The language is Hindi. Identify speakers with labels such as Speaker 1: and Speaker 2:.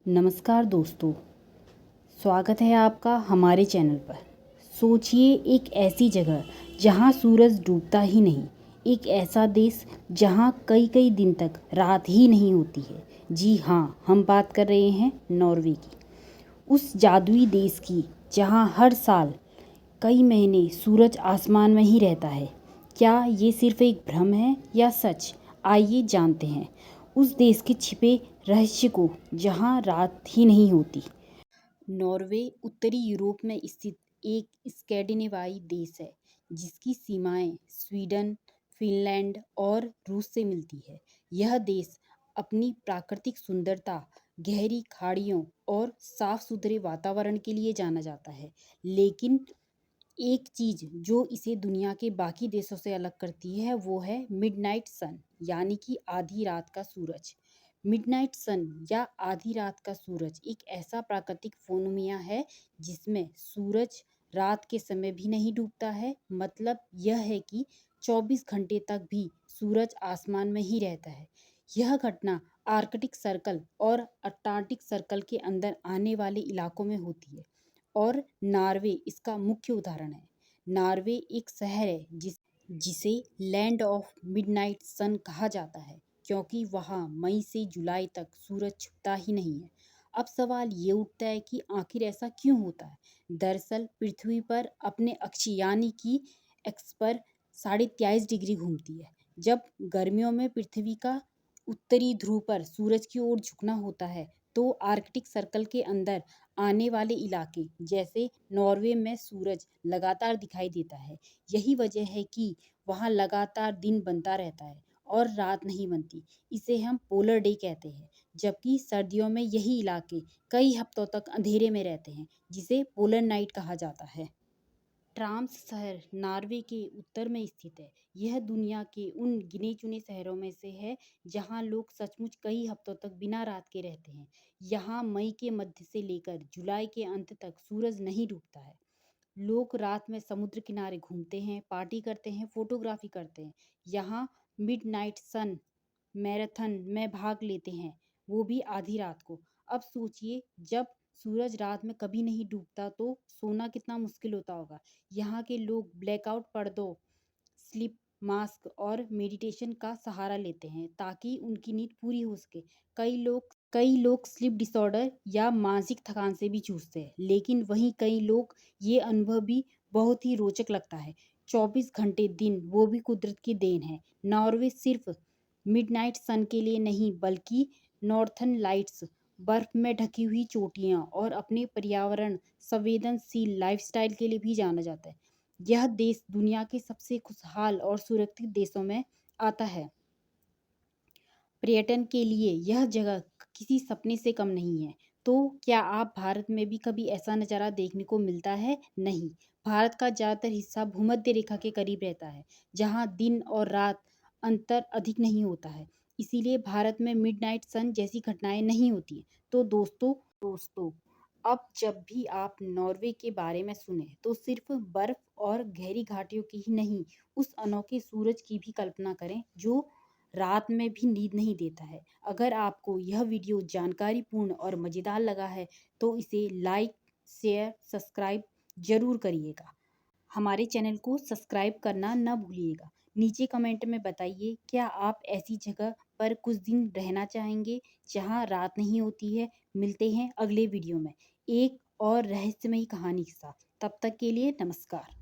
Speaker 1: नमस्कार दोस्तों, स्वागत है आपका हमारे चैनल पर। सोचिए एक ऐसी जगह जहां सूरज डूबता ही नहीं, एक ऐसा देश जहां कई कई दिन तक रात ही नहीं होती है। जी हाँ, हम बात कर रहे हैं नॉर्वे की, उस जादुई देश की जहां हर साल कई महीने सूरज आसमान में ही रहता है। क्या ये सिर्फ एक भ्रम है या सच? आइए जानते हैं उस देश के छिपे रहस्य को जहां रात ही नहीं होती। नॉर्वे उत्तरी यूरोप में स्थित एक स्कैंडिनेवाई देश है जिसकी सीमाएं स्वीडन, फिनलैंड और रूस से मिलती है। यह देश अपनी प्राकृतिक सुंदरता, गहरी खाड़ियों और साफ सुथरे वातावरण के लिए जाना जाता है। लेकिन एक चीज जो इसे दुनिया के बाकी देशों से अलग करती है वो है मिडनाइट सन, यानी कि आधी रात का सूरज। मिडनाइट सन या आधी रात का सूरज एक ऐसा प्राकृतिक फोनोमिया है जिसमें सूरज रात के समय भी नहीं डूबता है। मतलब यह है कि 24 घंटे तक भी सूरज आसमान में ही रहता है। यह घटना आर्कटिक सर्कल और अंटार्कटिक सर्कल के अंदर आने वाले इलाकों में होती है और नार्वे इसका मुख्य उदाहरण है। नार्वे एक शहर है जिसे लैंड ऑफ मिडनाइट सन कहा जाता है क्योंकि वहाँ मई से जुलाई तक सूरज छिपता ही नहीं है। अब सवाल ये उठता है कि आखिर ऐसा क्यों होता है। दरअसल पृथ्वी पर अपने अक्ष यानी कि एक्स पर 23.5 डिग्री घूमती है। जब गर्मियों में पृथ्वी का उत्तरी ध्रुव पर सूरज की ओर झुकना होता है तो आर्कटिक सर्कल के अंदर आने वाले इलाके जैसे नॉर्वे में सूरज लगातार दिखाई देता है। यही वजह है कि वहाँ लगातार दिन बनता रहता है और रात नहीं बनती। इसे हम पोलर डे कहते हैं। जबकि सर्दियों में यही इलाके कई हफ्तों तक अंधेरे में रहते हैं जिसे पोलर नाइट कहा जाता है। ट्राम्स शहर नॉर्वे के उत्तर में स्थित है। यह दुनिया के उन गिने चुने शहरों में से है जहां लोग सचमुच कई हफ्तों तक बिना रात के रहते हैं। यहाँ मई के मध्य से लेकर जुलाई के अंत तक सूरज नहीं डूबता है। लोग रात में समुद्र किनारे घूमते हैं, पार्टी करते हैं, फोटोग्राफी करते हैं। यहाँ मिडनाइट सन मैराथन में भाग लेते हैं, वो भी आधी रात को। अब सोचिए जब सूरज रात में कभी नहीं डूबता तो सोना कितना मुश्किल होता होगा। यहाँ के लोग ब्लैकआउट पर्दों, स्लीप मास्क और मेडिटेशन का सहारा लेते हैं ताकि उनकी नींद पूरी हो सके। कई लोग स्लीप डिसऑर्डर या मानसिक थकान से भी जूझते हैं, लेकिन वहीं कई लोग ये अनुभव भी बहुत ही रोचक लगता है। 24 घंटे दिन, वो भी कुदरत की देन है। नॉर्वे सिर्फ मिडनाइट सन के लिए नहीं बल्कि नॉर्थर्न लाइट्स, बर्फ में ढकी हुई चोटियां और अपने पर्यावरण संवेदनशील लाइफस्टाइल के लिए भी जाना जाता है। यह देश दुनिया के सबसे खुशहाल और सुरक्षित देशों में आता है। पर्यटन के लिए यह जगह किसी सपने से कम नहीं है। तो क्या आप भारत में भी कभी ऐसा नज़ारा देखने को मिलता है? नहीं। भारत का ज़्यादातर हिस्सा भूमध्य रेखा के करीब रहता है, जहाँ दिन और रात अंतर अधिक नहीं होता है। इसीलिए भारत में मिडनाइट सन जैसी घटनाएं नहीं होती हैं। तो दोस्तों, अब जब भी आप नॉर्वे के बारे में सुने तो सिर्फ बर्फ और गहरी घाटियों की ही नहीं, उस अनोखे सूरज की भी कल्पना करें जो रात में भी नींद नहीं देता है। अगर आपको यह वीडियो जानकारीपूर्ण और मज़ेदार लगा है तो इसे लाइक, शेयर, सब्सक्राइब ज़रूर करिएगा। हमारे चैनल को सब्सक्राइब करना न भूलिएगा। नीचे कमेंट में बताइए क्या आप ऐसी जगह पर कुछ दिन रहना चाहेंगे जहां रात नहीं होती है। मिलते हैं अगले वीडियो में एक और रहस्यमयी कहानी के साथ। तब तक के लिए नमस्कार।